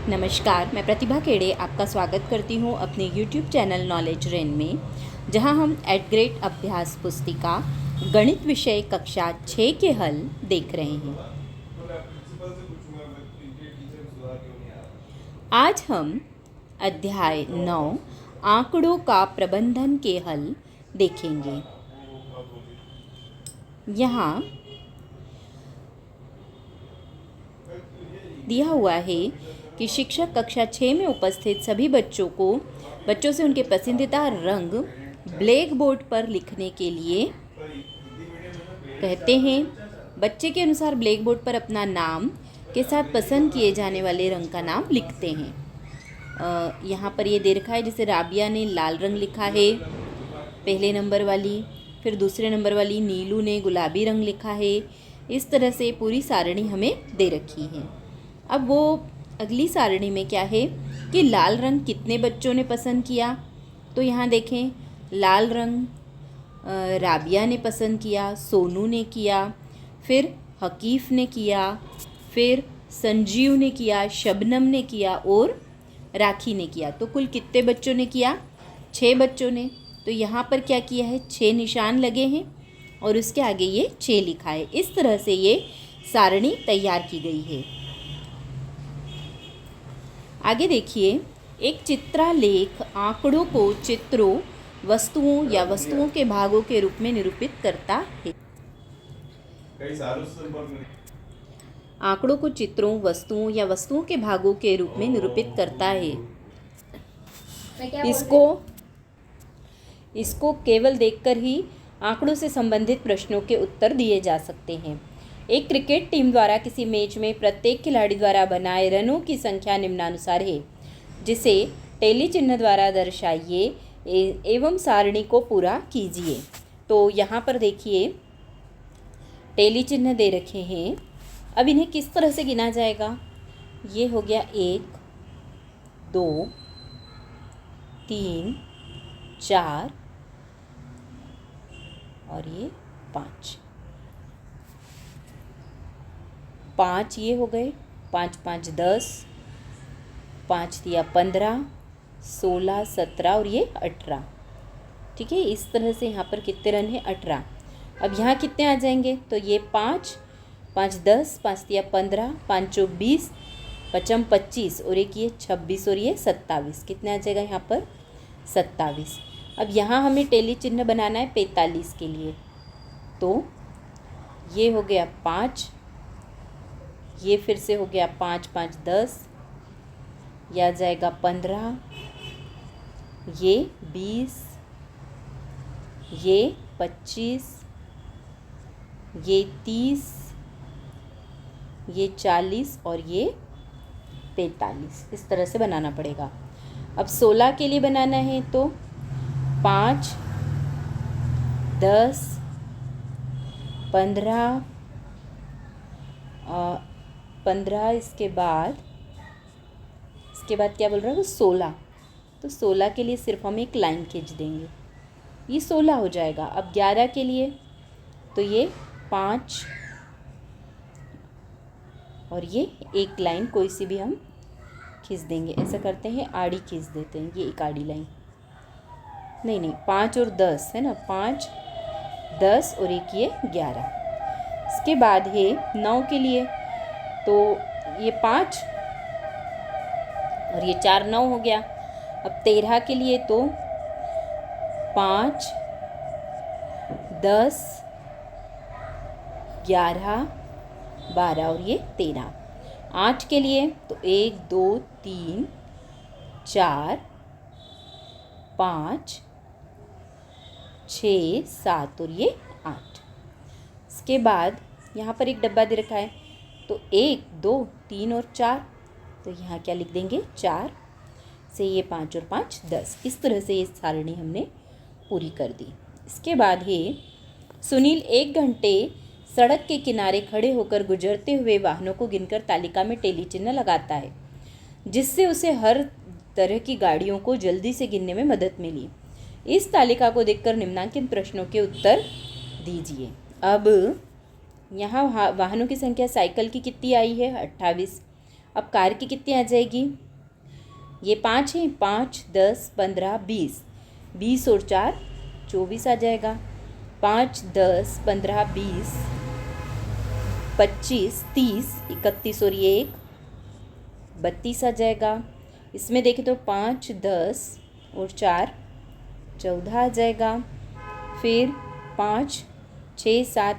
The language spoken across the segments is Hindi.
नमस्कार, मैं प्रतिभा केड़े आपका स्वागत करती हूँ अपने YouTube चैनल नॉलेज रेन में, जहाँ हम एट ग्रेड अभ्यास पुस्तिका गणित विषय कक्षा 6 के हल देख रहे हैं। आज हम अध्याय 9 आंकड़ों का प्रबंधन के हल देखेंगे। यहाँ दिया हुआ है कि शिक्षक कक्षा 6 में उपस्थित सभी बच्चों से उनके पसंदीदा रंग ब्लैक बोर्ड पर लिखने के लिए कहते हैं। बच्चे के अनुसार ब्लैक बोर्ड पर अपना नाम के साथ पसंद किए जाने वाले रंग का नाम लिखते हैं। यहाँ पर ये दे रखा है, जैसे राबिया ने लाल रंग लिखा है पहले नंबर वाली, फिर दूसरे नंबर वाली नीलू ने गुलाबी रंग लिखा है। इस तरह से पूरी सारणी हमें दे रखी है। अब वो अगली सारणी में क्या है कि लाल रंग कितने बच्चों ने पसंद किया, तो यहाँ देखें लाल रंग राबिया ने पसंद किया, सोनू ने किया, फिर हकीफ़ ने किया, फिर संजीव ने किया, शबनम ने किया और राखी ने किया। तो कुल कितने बच्चों ने किया? 6 बच्चों ने। तो यहाँ पर क्या किया है, 6 निशान लगे हैं और उसके आगे ये 6 लिखा है। इस तरह से ये सारणी तैयार की गई है। आगे देखिए, एक चित्रालेख आंकड़ों को चित्रों, वस्तुओं या वस्तुओं के भागों के रूप में निरूपित करता है। आंकड़ों को चित्रों, वस्तुओं या वस्तुओं के भागों के रूप में निरूपित करता है। इसको केवल देखकर ही आंकड़ों से संबंधित प्रश्नों के उत्तर दिए जा सकते हैं। एक क्रिकेट टीम द्वारा किसी मैच में प्रत्येक खिलाड़ी द्वारा बनाए रनों की संख्या निम्नानुसार है, जिसे टेली चिन्ह द्वारा दर्शाइए एवं सारणी को पूरा कीजिए। तो यहाँ पर देखिए टेली चिन्ह दे रखे हैं। अब इन्हें किस तरह से गिना जाएगा? ये हो गया 1, 2, 3, 4 और ये 5। 5 ये हो गए, 5 5 10, 5 दिया 15, 16, 17 और ये 18। ठीक है, इस तरह से यहाँ पर कितने रन है? 18। अब यहाँ कितने आ जाएंगे? तो ये 5 5 10, 5 दिया 15, 5 चौक 20, 5 25 और एक ये 26 और ये 27। कितने आ जाएगा यहाँ पर? 27। अब यहाँ हमें टेली चिन्ह बनाना है 45 के लिए। तो ये हो गया 5, ये फिर से हो गया 5 5 10, यह आ जाएगा 15, ये 20, ये 25, ये 30, ये 40 और ये 45। इस तरह से बनाना पड़ेगा। अब 16 के लिए बनाना है तो 5 10 15 15, इसके बाद क्या बोल रहा है? 16। तो 16 के लिए सिर्फ हम एक लाइन खींच देंगे, ये 16 हो जाएगा। अब 11 के लिए तो ये 5 और ये एक लाइन कोई सी भी हम खींच देंगे। ऐसा करते हैं, आड़ी खींच देते हैं, ये एक आड़ी लाइन। नहीं 5 और 10 है ना, 5 10 और एक ये 11। इसके बाद है 9 के लिए, तो ये 5 और ये 4 9 हो गया। अब 13 के लिए तो 5 10 11 12 और ये 13। 8 के लिए तो 1 2 3 4 5 6 7 और ये 8। इसके बाद यहाँ पर एक डब्बा दे रखा है, तो 1 2 3 और 4, तो यहाँ क्या लिख देंगे? 4 से ये 5 और 5 10। इस तरह से ये सारणी हमने पूरी कर दी। इसके बाद है सुनील 1 घंटे सड़क के किनारे खड़े होकर गुजरते हुए वाहनों को गिनकर तालिका में टेली चिन्ह लगाता है, जिससे उसे हर तरह की गाड़ियों को जल्दी से गिनने में मदद मिली। इस तालिका को देखकर निम्नांकित प्रश्नों के उत्तर दीजिए। अब यहाँ वाहनों की संख्या साइकिल की कितनी आई है? 28। अब कार की कितनी आ जाएगी, ये 5 है, 5 10 15 20, 20 और 4 24 आ जाएगा। 5 10 15 20 25 30 31 और ये 1 32 आ जाएगा। इसमें देखें तो 5 10 और 4 14 आ जाएगा। फिर 5 6 7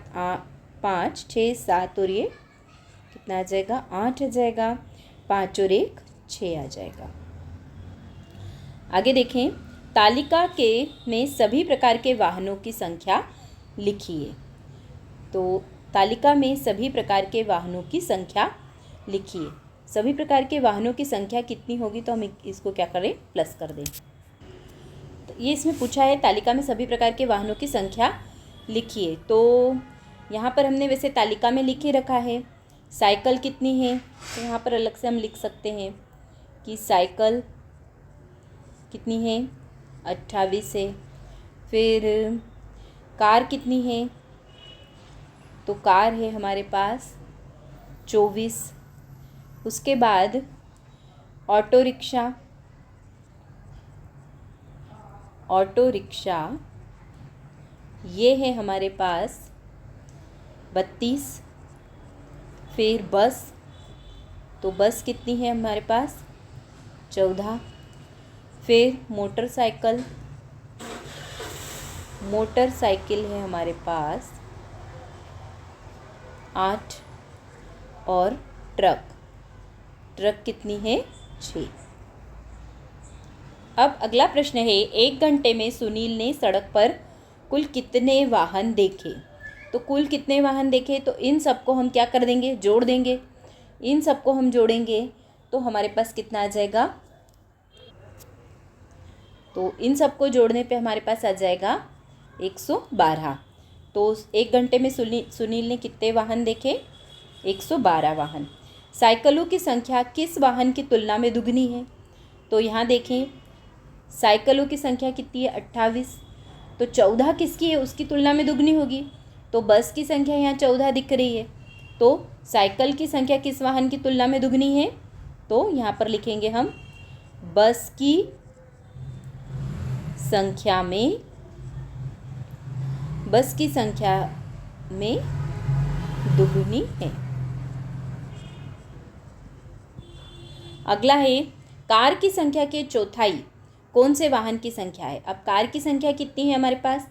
5 6 7 और ये कितना आ जाएगा, 8 आ जाएगा। 5 और 1 6 आ जाएगा। आगे देखें, तालिका के में सभी प्रकार के वाहनों की संख्या लिखिए। तो तालिका में सभी प्रकार के वाहनों की संख्या लिखिए। सभी प्रकार के वाहनों की संख्या कितनी होगी, तो हम इसको क्या करें, प्लस कर दें। तो ये इसमें पूछा है तालिका में सभी प्रकार के वाहनों की संख्या लिखिए। तो यहाँ पर हमने वैसे तालिका में लिख ही रखा है। साइकिल कितनी है, तो यहाँ पर अलग से हम लिख सकते हैं कि साइकिल कितनी है, 28 है। फिर कार कितनी है, तो कार है हमारे पास 24। उसके बाद ऑटो रिक्शा, ये है हमारे पास 32। फिर बस, तो बस कितनी है हमारे पास, 14। फिर मोटरसाइकिल है हमारे पास 8। और ट्रक कितनी है, 6। अब अगला प्रश्न है, 1 घंटे में सुनील ने सड़क पर कुल कितने वाहन देखे। तो कुल कितने वाहन देखे, तो इन सबको हम क्या कर देंगे, जोड़ देंगे। इन सबको हम जोड़ेंगे तो हमारे पास कितना आ जाएगा, तो इन सबको जोड़ने पे हमारे पास आ जाएगा 112। तो 1 घंटे में सुनील ने कितने वाहन देखे, 112 वाहन। साइकिलों की संख्या किस वाहन की तुलना में दुगनी है, तो यहाँ देखें साइकिलों की संख्या कितनी है, 28। तो 14 किसकी है, उसकी तुलना में दुगनी होगी। तो बस की संख्या यहाँ 14 दिख रही है। तो साइकिल की संख्या किस वाहन की तुलना में दुगनी है, तो यहाँ पर लिखेंगे हम बस की संख्या में दुगनी है। अगला है, कार की संख्या के चौथाई कौन से वाहन की संख्या है। अब कार की संख्या कितनी है हमारे पास,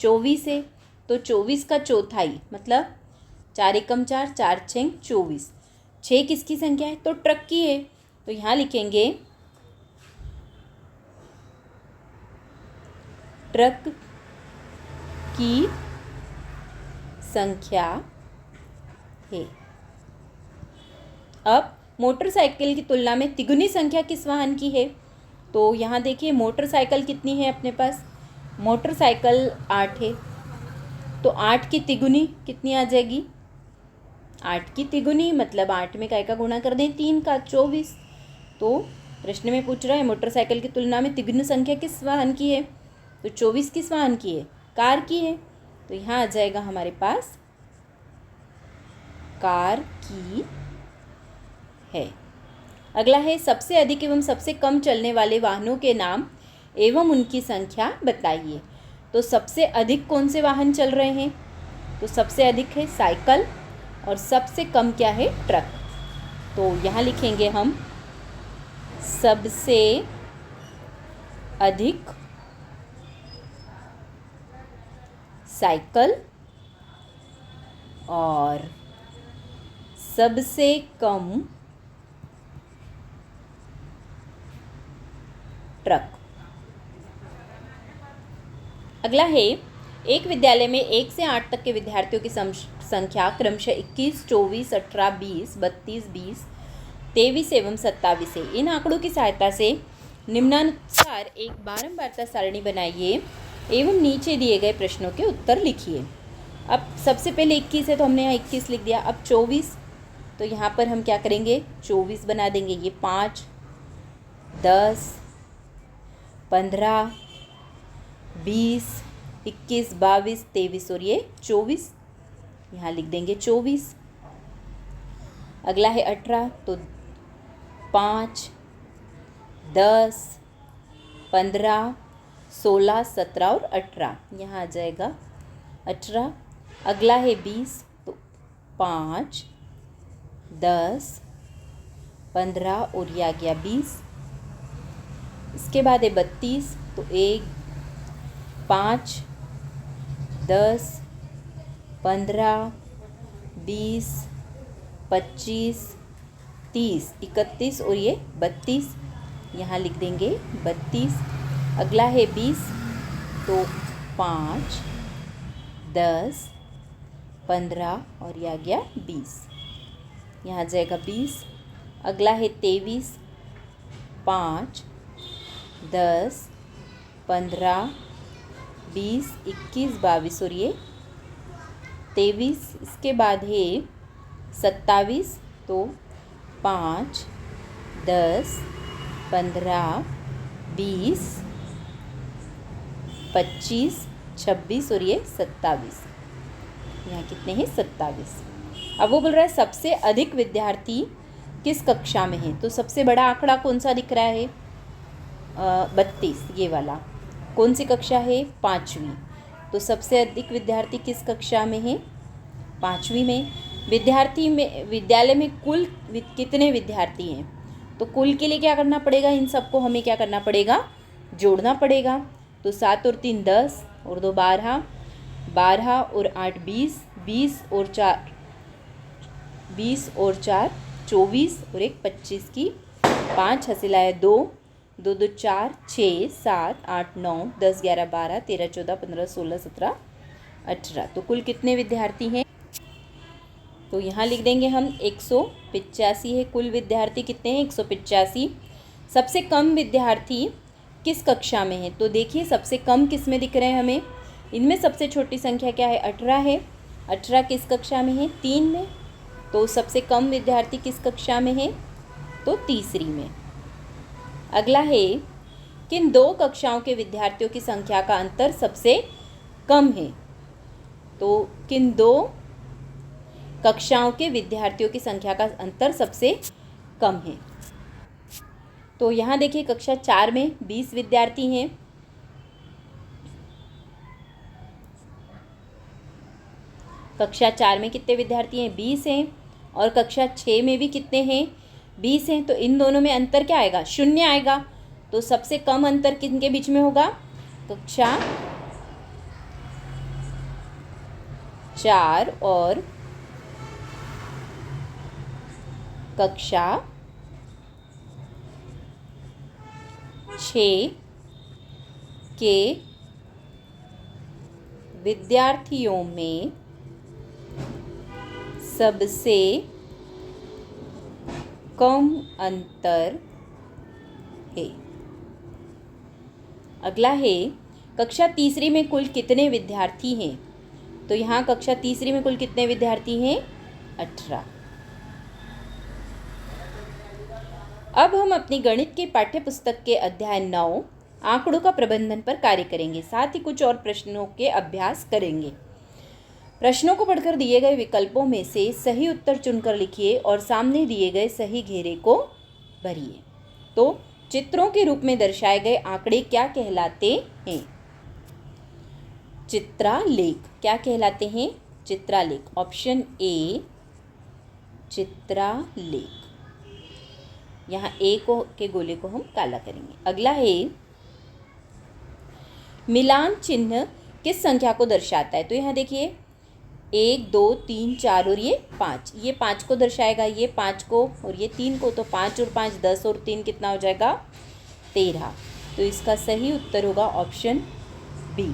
24 है। तो 24 का चौथाई मतलब 4 एकम 4, 4 6 24। 6 किसकी संख्या है, तो ट्रक की है। तो यहाँ लिखेंगे ट्रक की संख्या है। अब मोटरसाइकिल की तुलना में तिगुनी संख्या किस वाहन की है, तो यहाँ देखिए मोटरसाइकिल कितनी है अपने पास, मोटरसाइकिल 8 है। तो 8 की तिगुनी कितनी आ जाएगी, 8 की तिगुनी मतलब 8 में काय का गुणा कर दें, 3 का, 24। तो प्रश्न में पूछ रहा है मोटरसाइकिल की तुलना में तिगुनी संख्या किस वाहन की है, तो 24 किस वाहन की है, कार की है। तो यहाँ आ जाएगा हमारे पास कार की है। अगला है, सबसे अधिक एवं सबसे कम चलने वाले वाहनों के नाम एवं उनकी संख्या बताइए। तो सबसे अधिक कौन से वाहन चल रहे हैं, तो सबसे अधिक है साइकिल और सबसे कम क्या है, ट्रक। तो यहाँ लिखेंगे हम सबसे अधिक साइकिल और सबसे कम ट्रक। अगला है, एक विद्यालय में 1 से 8 तक के विद्यार्थियों की संख्या क्रमशः 21, 24, 18, 20, 32, 20, 23 एवं 27 है। इन आंकड़ों की सहायता से निम्नानुसार एक बारंबारता सारणी बनाइए एवं नीचे दिए गए प्रश्नों के उत्तर लिखिए। अब सबसे पहले 21 है तो हमने यहाँ 21 लिख दिया। अब 24, तो यहाँ पर हम क्या करेंगे, 24 बना देंगे। ये 5, 10, 15, 20, 21, 22, 23 और ये 24, यहाँ लिख देंगे 24। अगला है 18, तो 5, 10, 15, 16, 17 और 18, यहाँ आ जाएगा 18। अगला है 20, तो 5, 10, 15 और ये आ गया 20। इसके बाद है 32, तो 1, 5, 10, 15, 20, 25, 30, 31 और ये 32, यहाँ लिख देंगे 32। अगला है 20, तो 5, 10, 15 और ये आ गया 20, यहाँ आ जाएगा 20। अगला है 23, 5, 10, 15, 20, 21, 22 और ये 23। इसके बाद है 27, तो 5, 10, 15, 20, 25, 26 और ये 27, यहाँ कितने हैं 27। अब वो बोल रहा है सबसे अधिक विद्यार्थी किस कक्षा में है। तो सबसे बड़ा आंकड़ा कौन सा दिख रहा है, 32, ये वाला। कौन सी कक्षा है, 5वीं। तो सबसे अधिक विद्यार्थी किस कक्षा में है, 5वीं में। विद्यालय में कुल कितने विद्यार्थी हैं, तो कुल के लिए क्या करना पड़ेगा, इन सबको हमें क्या करना पड़ेगा, जोड़ना पड़ेगा। तो 7 और 3 10 और 2 12, 12 और 8 20, 20 और 4 24 और 1 25 की 5 हसीलाए 2, 2 2 4 6 7 8 9 10 11 12 13 14 15 16 17 18। तो कुल कितने विद्यार्थी हैं, तो यहाँ लिख देंगे हम 185 है। कुल विद्यार्थी कितने हैं, 185। सबसे कम विद्यार्थी किस कक्षा में है, तो देखिए सबसे कम किस में दिख रहे हैं हमें, इनमें सबसे छोटी संख्या क्या है, 18 है। 18 किस कक्षा में है, 3 में। तो सबसे कम विद्यार्थी किस कक्षा में है, तो तीसरी में। अगला है किन 2 कक्षाओं के विद्यार्थियों की संख्या का अंतर सबसे कम है। तो किन 2 कक्षाओं के विद्यार्थियों की संख्या का अंतर सबसे कम है। तो यहाँ देखिए कक्षा 4 में 20 विद्यार्थी हैं। कक्षा 4 में कितने विद्यार्थी हैं, 20 हैं। और कक्षा 6 में भी कितने हैं, 20 हैं। तो इन दोनों में अंतर क्या आएगा, 0 आएगा। तो सबसे कम अंतर किनके बीच में होगा, कक्षा 4 और कक्षा 6 के विद्यार्थियों में सबसे कम अंतर है। अगला है कक्षा तीसरी में कुल कितने विद्यार्थी हैं। तो यहाँ कक्षा तीसरी में कुल कितने विद्यार्थी हैं, 18। अब हम अपनी गणित की पाठ्य पुस्तक के अध्याय 9 आंकड़ों का प्रबंधन पर कार्य करेंगे। साथ ही कुछ और प्रश्नों के अभ्यास करेंगे। प्रश्नों को पढ़कर दिए गए विकल्पों में से सही उत्तर चुनकर लिखिए और सामने दिए गए सही घेरे को भरिए। तो चित्रों के रूप में दर्शाए गए आंकड़े क्या कहलाते हैं, चित्रालेख क्या कहलाते हैं, चित्रालेख। Option A चित्रालेख। यहाँ ए के गोले को हम काला करेंगे। अगला है मिलान चिन्ह किस संख्या को दर्शाता है। तो यहाँ देखिए 1 2 3 4 और ये 5, ये 5 को दर्शाएगा, ये 5 को और ये 3 को। तो 5 और 5 10 और 3 कितना हो जाएगा, 13। तो इसका सही उत्तर होगा ऑप्शन बी।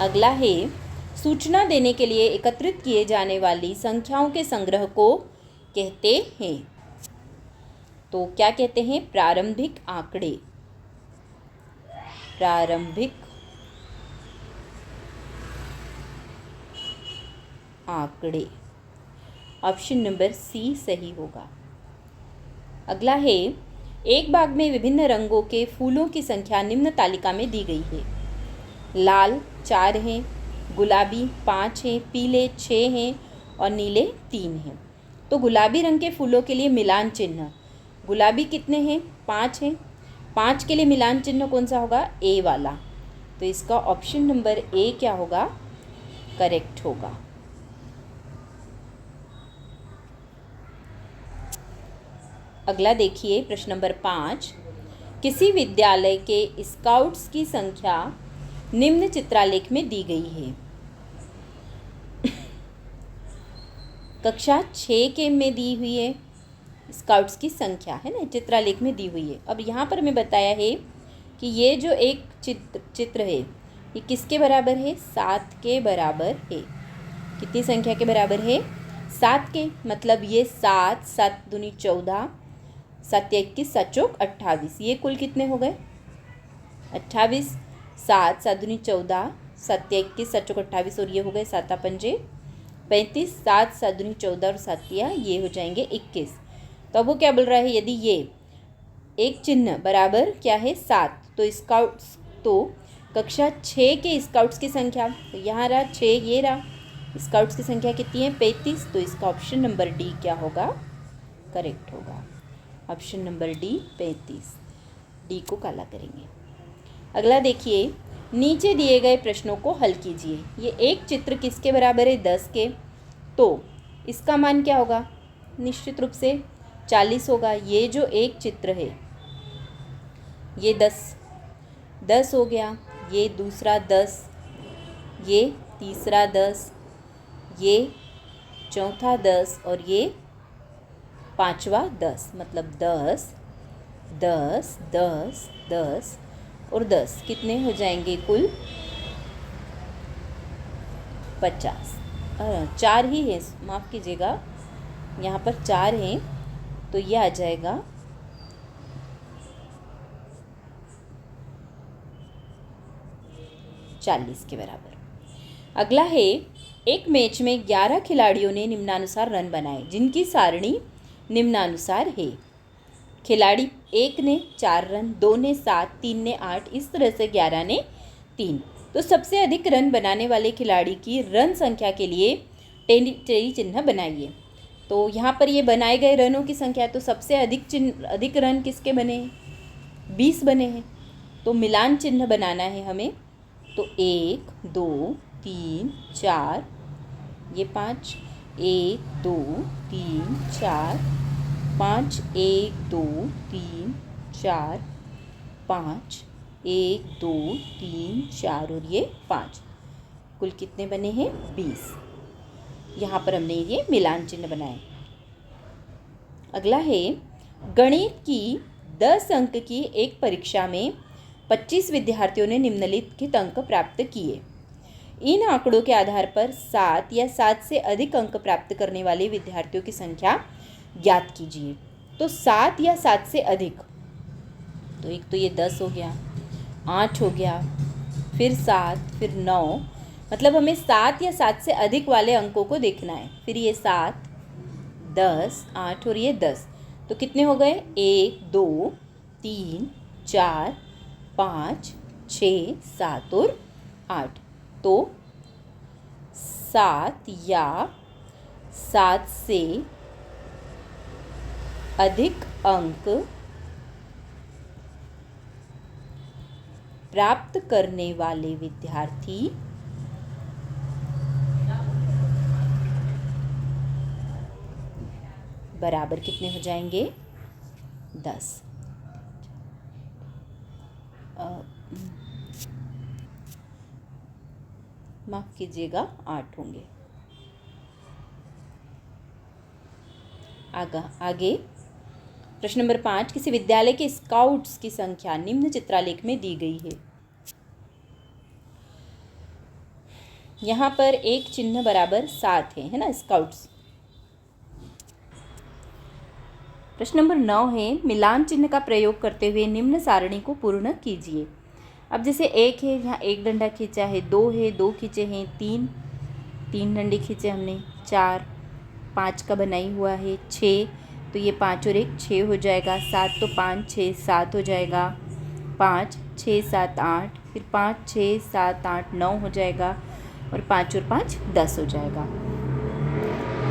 अगला है सूचना देने के लिए एकत्रित किए जाने वाली संख्याओं के संग्रह को कहते हैं। तो क्या कहते हैं, प्रारंभिक आंकड़े। प्रारंभिक आंकड़े, ऑप्शन नंबर सी सही होगा। अगला है एक बाग में विभिन्न रंगों के फूलों की संख्या निम्न तालिका में दी गई है। लाल 4 हैं, गुलाबी 5 हैं, पीले 6 हैं और नीले 3 हैं। तो गुलाबी रंग के फूलों के लिए मिलान चिन्ह, गुलाबी कितने हैं? 5 हैं। 5 के लिए मिलान चिन्ह कौन सा होगा? ए वाला। तो इसका ऑप्शन नंबर ए क्या होगा? करेक्ट होगा। अगला देखिए प्रश्न नंबर 5। किसी विद्यालय के स्काउट्स की संख्या निम्न चित्रालेख में दी गई है। कक्षा 6 के में दी हुई है स्काउट्स की संख्या, है ना, चित्रालेख में दी हुई है। अब यहाँ पर हमें बताया है कि ये जो एक चित्र है ये किसके बराबर है? 7 के बराबर है। कितनी संख्या के बराबर है? 7 के। मतलब ये 7, 7 दूनी 14, 7 या 21, 7 चौक 28। ये कुल कितने हो गए? 28। 7, 7 दूनी 14, 7 या 21, 7 चौक 28 और ये हो गए 7 पंजे 35, 7, 7 दूनी 14 और 7 ये हो जाएंगे 21। तो अब वो क्या बोल रहा है? यदि ये एक चिन्ह बराबर क्या है? 7, तो स्काउट्स, तो कक्षा 6 के स्काउट्स की संख्या, तो यहाँ रहा 6, ये रहा, स्काउट्स की संख्या कितनी है? 35। तो इसका ऑप्शन नंबर डी क्या होगा? करेक्ट होगा। ऑप्शन नंबर डी 35, डी को काला करेंगे। अगला देखिए, नीचे दिए गए प्रश्नों को हल कीजिए। ये एक चित्र किसके बराबर है? 10 के। तो इसका मान क्या होगा? निश्चित रूप से 40 होगा। ये जो एक चित्र है ये 10 हो गया, ये दूसरा 10, ये तीसरा 10, ये चौथा 10 और ये पांचवा 10। मतलब 10, 10, 10, 10 और 10 कितने हो जाएंगे? कुल 50। 4 ही है, माफ़ कीजिएगा, यहाँ पर 4 हैं, तो ये आ जाएगा 40 के बराबर। अगला है, एक मैच में 11 खिलाड़ियों ने निम्नानुसार रन बनाए जिनकी सारणी निम्नानुसार है। खिलाड़ी 1 ने 4 रन, 2 ने 7, 3 ने 8, इस तरह से 11 ने 3। तो सबसे अधिक रन बनाने वाले खिलाड़ी की रन संख्या के लिए टेढ़ी चिन्ह बनाइए। तो यहाँ पर ये बनाए गए रनों की संख्या, तो सबसे अधिक रन किसके बने हैं? 20 बने हैं। तो मिलान चिन्ह बनाना है हमें। तो 1, 2, 3, 4, ये 5, 1, 2, 3, 4, 5, 1, 2, 3, 4, 5, 1, 2, 3, 4 और ये 5, कुल कितने बने हैं? 20। यहाँ पर हमने ये मिलान चिन्ह बनाए। अगला है, गणित की 10 अंक की एक परीक्षा में 25 विद्यार्थियों ने निम्नलिखित अंक प्राप्त किए। इन आंकड़ों के आधार पर 7 या 7 से अधिक अंक प्राप्त करने वाले विद्यार्थियों की संख्या ज्ञात कीजिए। तो 7 या 7 से अधिक, तो एक तो ये 10 हो गया, 8 हो गया, फिर 7, फिर 9, मतलब हमें 7 या 7 से अधिक वाले अंकों को देखना है। फिर ये 7, 10, 8 और ये 10, तो कितने हो गए? 1, 2, 3, 4, 5, 6, 7 और 8। तो 7 या 7 से अधिक अंक प्राप्त करने वाले विद्यार्थी बराबर कितने हो जाएंगे? 10। माफ़ कीजिएगा, 8 होंगे। आगे प्रश्न नंबर 5, किसी विद्यालय के स्काउट्स की संख्या निम्न चित्रालेख में दी गई है। यहाँ पर एक चिन्ह बराबर 7 है ना, स्काउट्स। प्रश्न नंबर 9 है, मिलान चिन्ह का प्रयोग करते हुए निम्न सारणी को पूर्ण कीजिए। अब जैसे 1 है, यहाँ 1 डंडा खींचा है, 2 है, 2 खींचे हैं, 3 डंडे खींचे हमने, 4, 5 का बनाई हुआ है, 6, तो ये 5 और 1 6 हो जाएगा, 7 तो 5, 6, 7 हो जाएगा, 5, 6, 7, 8, फिर 5, 6, 7, 8, 9 हो जाएगा, और 5 और 5 10 हो जाएगा।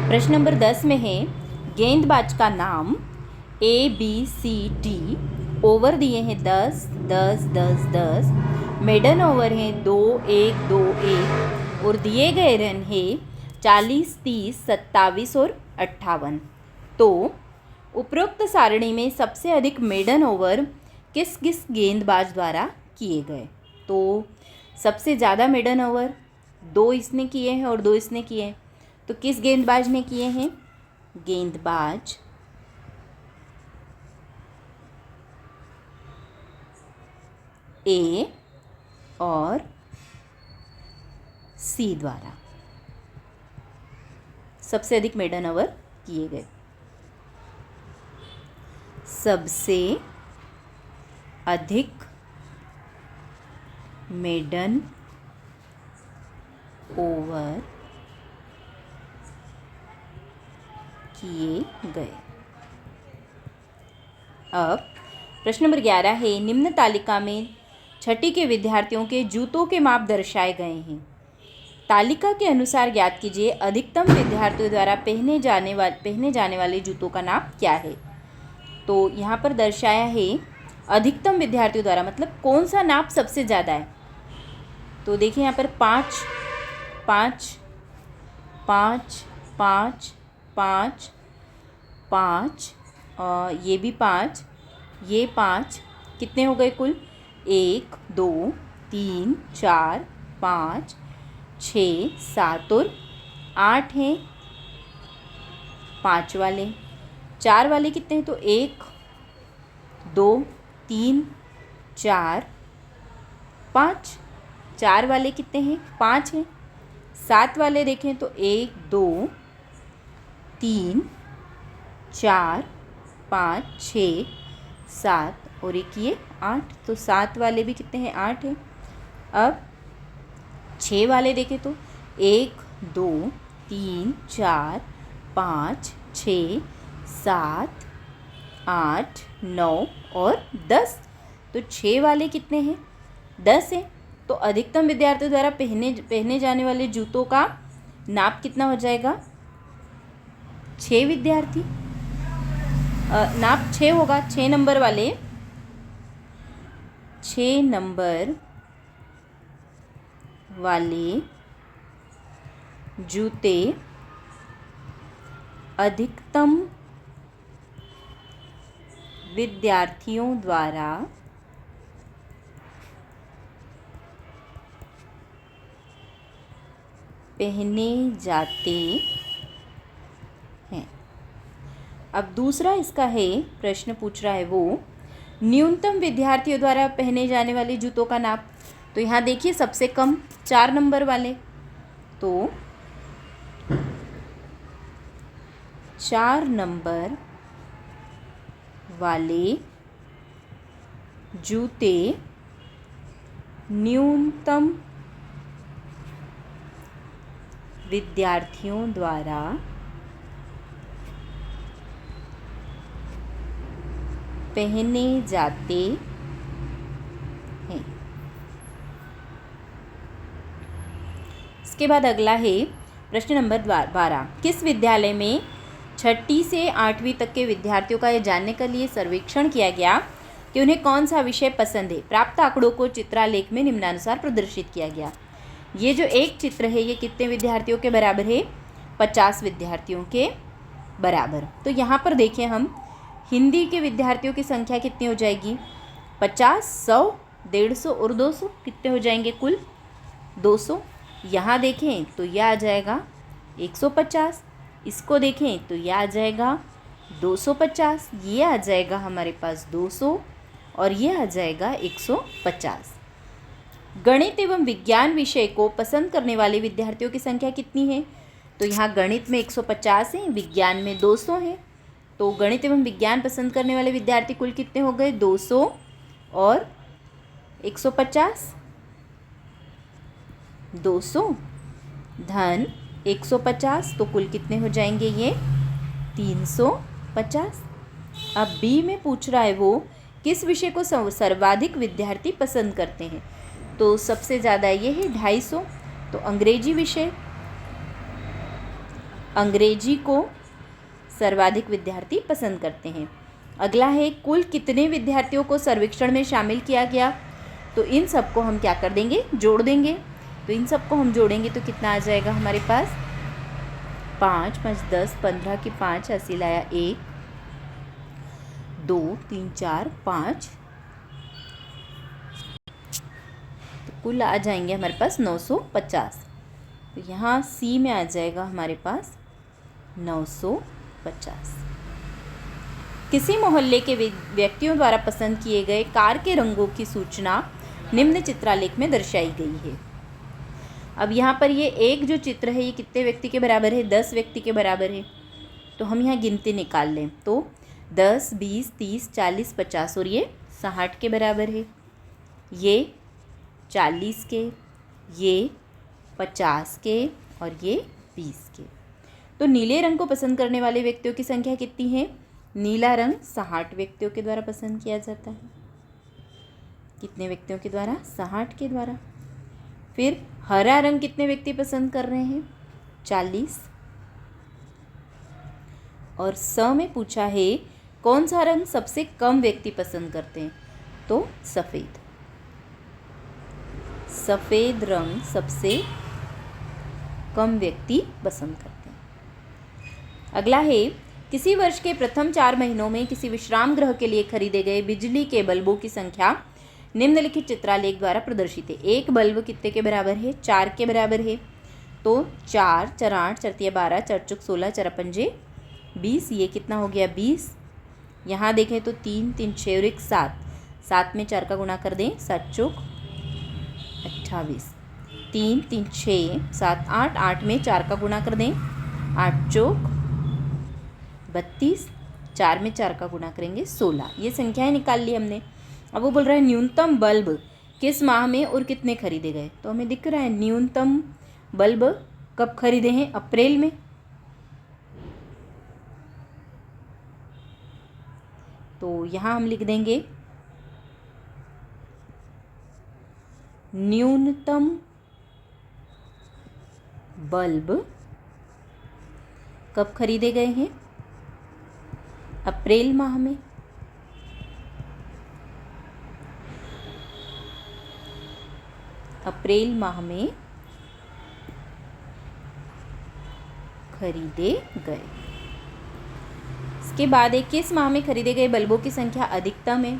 प्रश्न नंबर 10 में है, गेंदबाज का नाम ABCD, ओवर दिए हैं 10 10 10 10, मेडन ओवर हैं 2 1 2 1 और दिए गए रन है 40 30 27 और 58। तो उपरोक्त सारणी में सबसे अधिक मेडन ओवर किस किस गेंदबाज द्वारा किए गए? तो सबसे ज़्यादा मेडन ओवर 2 इसने किए हैं और 2 इसने किए हैं, तो किस गेंदबाज ने किए हैं? गेंदबाज A और C द्वारा सबसे अधिक मेडन ओवर किए गए। सबसे अधिक मेडन ओवर किए गए। अब प्रश्न नंबर 11 है, निम्न तालिका में छठी के विद्यार्थियों के जूतों के माप दर्शाए गए हैं। तालिका के अनुसार ज्ञात कीजिए अधिकतम विद्यार्थियों द्वारा पहने जाने वाले जूतों का नाप क्या है? तो यहाँ पर दर्शाया है अधिकतम विद्यार्थियों द्वारा, मतलब कौन सा नाप सबसे ज़्यादा है। तो देखिए यहाँ पर 5 5 5 5 5 5, ये भी 5, ये 5, कितने हो गए कुल? 1 2 3 4 5 6 7 और 8 हैं 5 वाले। 4 वाले कितने हैं? तो 1 2 3 4 5। 4 वाले कितने हैं? 5 हैं। 7 वाले देखें तो 1 2 3 4 5 6 7 और एक ये 8, तो 7 वाले भी कितने हैं? 8 हैं। अब 6 वाले देखें तो 1 2 3 4 5 6 7 8 9 और 10, तो 6 वाले कितने हैं? 10 हैं। तो अधिकतम विद्यार्थियों द्वारा पहने जाने वाले जूतों का नाप कितना हो जाएगा? 6 विद्यार्थी, नाप 6 होगा। 6 नंबर वाले, 6 नंबर वाले जूते अधिकतम विद्यार्थियों द्वारा पहने जाते हैं। अब दूसरा इसका है, प्रश्न पूछ रहा है वो न्यूनतम विद्यार्थियों द्वारा पहने जाने वाले जूतों का नाप। तो यहाँ देखिए सबसे कम 4 नंबर वाले, तो 4 नंबर वाले जूते न्यूनतम विद्यार्थियों द्वारा पहने जाते हैं। इसके बाद अगला है प्रश्न नंबर 12, किस विद्यालय में 6ठी से 8वीं तक के विद्यार्थियों का यह जानने के लिए सर्वेक्षण किया गया कि उन्हें कौन सा विषय पसंद है। प्राप्त आंकड़ों को चित्रालेख में निम्नानुसार प्रदर्शित किया गया। ये जो एक चित्र है ये कितने विद्यार्थियों के बराबर है? 50 विद्यार्थियों के बराबर। तो यहाँ पर देखें हम हिंदी के विद्यार्थियों की संख्या कितनी हो जाएगी? 50 100 150 और 200, कितने हो जाएंगे कुल? 200। यहाँ देखें तो यह आ जाएगा 150, इसको देखें तो यह आ जाएगा 250, ये आ जाएगा हमारे पास 200 और ये आ जाएगा 150। गणित एवं विज्ञान विषय को पसंद करने वाले विद्यार्थियों की संख्या कितनी है? तो यहाँ गणित में 150 है, विज्ञान में 200 है। तो गणित एवं विज्ञान पसंद करने वाले विद्यार्थी कुल कितने हो गए? 200 और 150। 200 धन 150, तो कुल कितने हो जाएंगे ये? 350। अब बी में पूछ रहा है वो किस विषय को सर्वाधिक विद्यार्थी पसंद करते हैं। तो सबसे ज़्यादा ये है 250, तो अंग्रेजी विषय, अंग्रेजी को सर्वाधिक विद्यार्थी पसंद करते हैं। अगला है कुल कितने विद्यार्थियों को सर्वेक्षण में शामिल किया गया। तो इन सबको हम क्या कर देंगे, जोड़ देंगे। तो इन सबको हम जोड़ेंगे तो कितना आ जाएगा हमारे पास, 5 5 10 15 की 5 80 लाया 1 2 3 4 5, तो कुल आ जाएंगे हमारे पास 950। तो यहाँ सी में आ जाएगा हमारे पास 950। किसी मोहल्ले के व्यक्तियों द्वारा पसंद किए गए कार के रंगों की सूचना निम्न चित्रालेख में दर्शाई गई है। अब यहाँ पर ये एक जो चित्र है ये कितने व्यक्ति के बराबर है, 10 व्यक्ति के बराबर है। तो हम यहाँ गिनती निकाल लें तो 10 20 30 40 50 और ये 60 के बराबर है, ये 40 के, ये 50 के और ये 20 के। तो नीले रंग को पसंद करने वाले व्यक्तियों की संख्या कितनी है, नीला रंग 60 व्यक्तियों के द्वारा पसंद किया जाता है। कितने व्यक्तियों के द्वारा, 60 के द्वारा। फिर हरा रंग कितने व्यक्ति पसंद कर रहे हैं, 40। और स में पूछा है कौन सा रंग सबसे कम व्यक्ति पसंद करते हैं, तो सफ़ेद। सफ़ेद रंग सबसे कम व्यक्ति पसंद करते हैं। अगला है किसी वर्ष के प्रथम 4 महीनों में किसी विश्राम गृह के लिए खरीदे गए बिजली के बल्बों की संख्या निम्नलिखित चित्रालेख द्वारा प्रदर्शित है। एक बल्ब कितने के बराबर है, 4 के बराबर है। तो 4 4 8 4 3 12 4 चौक 16 4 पंजे 20, ये कितना हो गया 20। यहाँ देखें तो 3 3 6 और 1 7, 7 में 4 का गुणा कर दें, 7 चौक 28, 3 3 6 7 8, 8 में 4 का गुणा कर दें, 8 चौक 32, 4 में 4 का गुणा करेंगे 16। ये संख्याएं निकाल ली हमने। अब वो बोल रहा है न्यूनतम बल्ब किस माह में और कितने खरीदे गए। तो हमें दिख रहा है न्यूनतम बल्ब कब खरीदे हैं, अप्रैल में। तो यहाँ हम लिख देंगे न्यूनतम बल्ब कब खरीदे गए हैं, अप्रैल माह में। अप्रैल माह में खरीदे गए। इसके बाद किस माह में खरीदे गए बल्बों की संख्या अधिकतम है।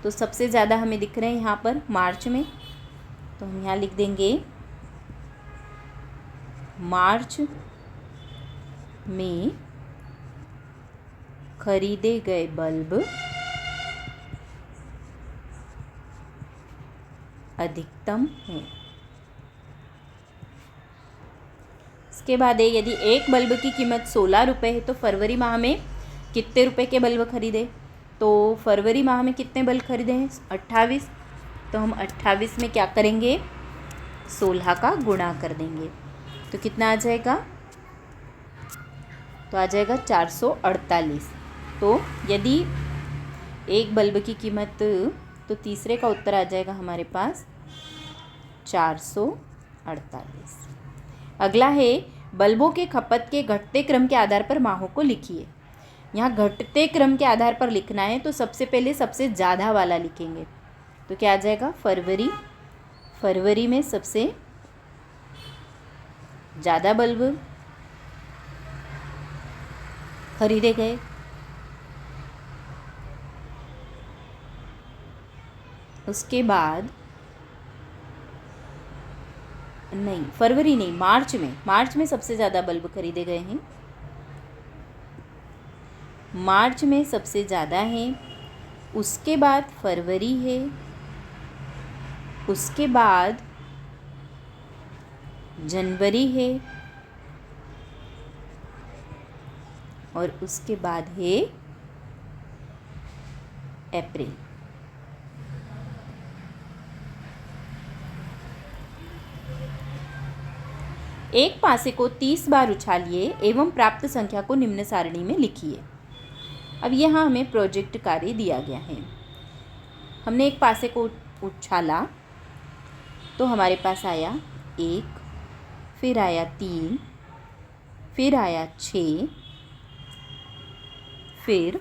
तो सबसे ज़्यादा हमें दिख रहे हैं यहाँ पर मार्च में। तो हम यहाँ लिख देंगे मार्च में खरीदे गए बल्ब अधिकतम है। इसके बाद यदि एक बल्ब की कीमत 16 रुपये है तो फरवरी माह में कितने रुपए के बल्ब खरीदे। तो फरवरी माह में कितने बल्ब खरीदे हैं, 28। तो हम 28 में क्या करेंगे, 16 का गुणा कर देंगे। तो कितना आ जाएगा, तो आ जाएगा 448। तो यदि एक बल्ब की कीमत, तो तीसरे का उत्तर आ जाएगा हमारे पास 448। अगला है बल्बों के खपत के घटते क्रम के आधार पर माहों को लिखिए। यहाँ घटते क्रम के आधार पर लिखना है तो सबसे पहले सबसे ज़्यादा वाला लिखेंगे। तो क्या आ जाएगा, फरवरी। फरवरी में सबसे ज़्यादा बल्ब खरीदे गए। उसके बाद नहीं, फरवरी नहीं, मार्च में सबसे ज़्यादा बल्ब खरीदे गए हैं। मार्च में सबसे ज़्यादा हैं। उसके बाद फरवरी है, उसके बाद जनवरी है और उसके बाद है अप्रैल। एक पासे को 30 बार उछालिए एवं प्राप्त संख्या को निम्न सारणी में लिखिए। अब यहाँ हमें प्रोजेक्ट कार्य दिया गया है। हमने एक पासे को उछाला तो हमारे पास आया 1, फिर आया 3, फिर आया 6, फिर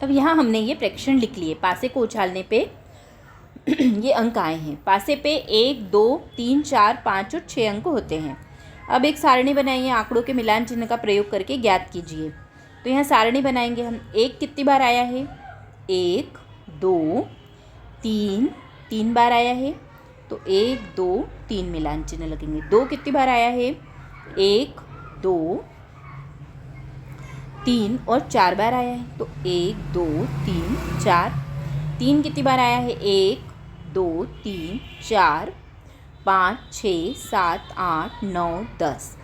अब यहाँ हमने ये प्रेक्षण लिख लिए। पासे को उछालने पे ये अंक आए हैं। पासे पे 1, 2, 3, 4, 5 और 6 अंक होते हैं। अब एक सारणी बनाइए, आंकड़ों के मिलान चिन्ह का प्रयोग करके ज्ञात कीजिए। तो यहाँ सारणी बनाएंगे हम। 1 कितनी बार आया है? 1, 2, 3, 3 बार आया है, तो 1, 2, 3 मिलान चिन्ह लगेंगे। 2 कितनी बार आया है? 1, 2, 3 और 4 बार आया है, तो 1, 2, 3, 4। 3 कितनी बार आया है? 1, 2, 3, 4, 5, 6, 7, 8, 9, 10।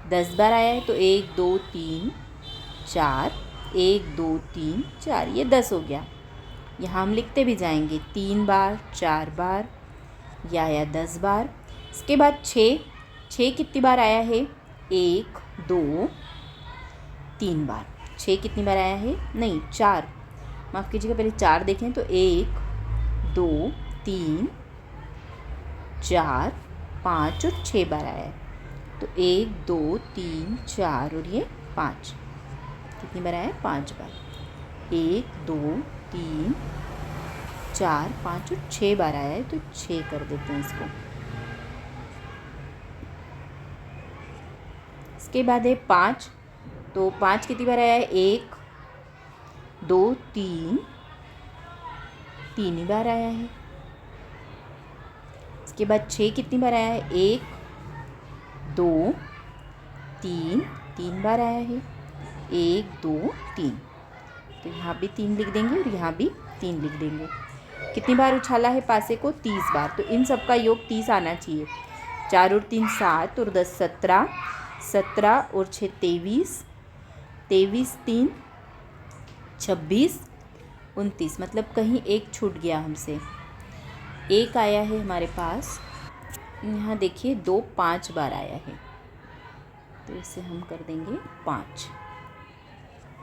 10 बार आया है, तो 1, 2, 3, 4, 1, 2, 3, 4, ये 10 हो गया। यहाँ हम लिखते भी जाएंगे 3 बार, 4 बार या 10 बार। इसके बाद 6 कितनी बार आया है? 1, 2, 3 बार। 6 कितनी बार आया है? नहीं, 4, माफ़ कीजिएगा, पहले 4 देखें तो 1, 2, 3, 4, 5 और 6 बार आया है, तो 1, 2, 3, 4 और ये 5। कितनी बार आया है? 5 बार। 1, 2, 3, 4, 5 और 6 बार आया है, तो 6 कर देते हैं इसको। इसके बाद है 5, तो 5 कितनी बार आया है? 1, 2, 3, 3 ही बार आया है। इसके बाद 6 कितनी बार आया है? 1, 2, 3, 3 बार आया है। 1, 2, 3, तो यहाँ भी 3 लिख देंगे और यहाँ भी 3 लिख देंगे। कितनी बार उछाला है पासे को? 30 बार। तो इन सब का योग 30 आना चाहिए। 4 और 3 7 और 10 17, 17 और 6 23, 23 3 26, 29, मतलब कहीं एक छूट गया हमसे। 1 आया है हमारे पास, यहाँ देखिए 2 5 बार आया है, तो इसे हम कर देंगे 5।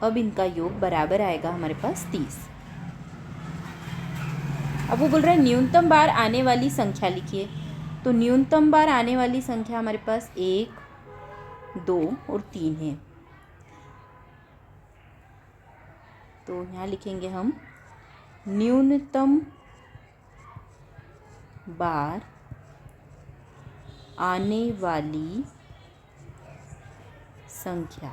अब इनका योग बराबर आएगा हमारे पास 30। अब वो बोल रहा है न्यूनतम बार आने वाली संख्या लिखिए। तो न्यूनतम बार आने वाली संख्या हमारे पास 1, 2 और 3 है। तो यहाँ लिखेंगे हम न्यूनतम बार आने वाली संख्या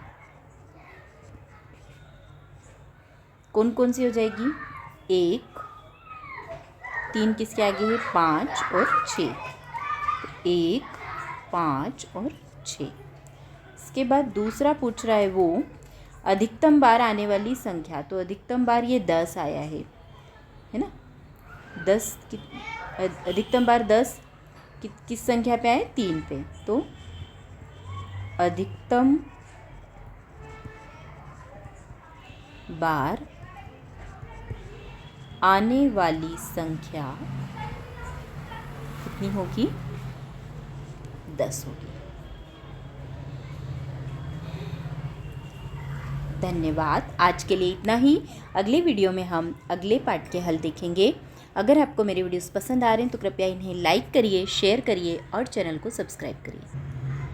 कौन कौन सी हो जाएगी? 1, 3 किसके आगे है? 5 और 6, 1, 5 और 6। इसके बाद दूसरा पूछ रहा है वो अधिकतम बार आने वाली संख्या। तो अधिकतम बार ये 10 आया है ना? 10 अधिकतम बार 10 किस संख्या पे आए? 3 पे। तो अधिकतम बार आने वाली संख्या कितनी होगी? 10 होगी। धन्यवाद। आज के लिए इतना ही। अगले वीडियो में हम अगले पार्ट के हल देखेंगे। अगर आपको मेरे वीडियोस पसंद आ रहे हैं तो कृपया इन्हें लाइक करिए, शेयर करिए और चैनल को सब्सक्राइब करिए।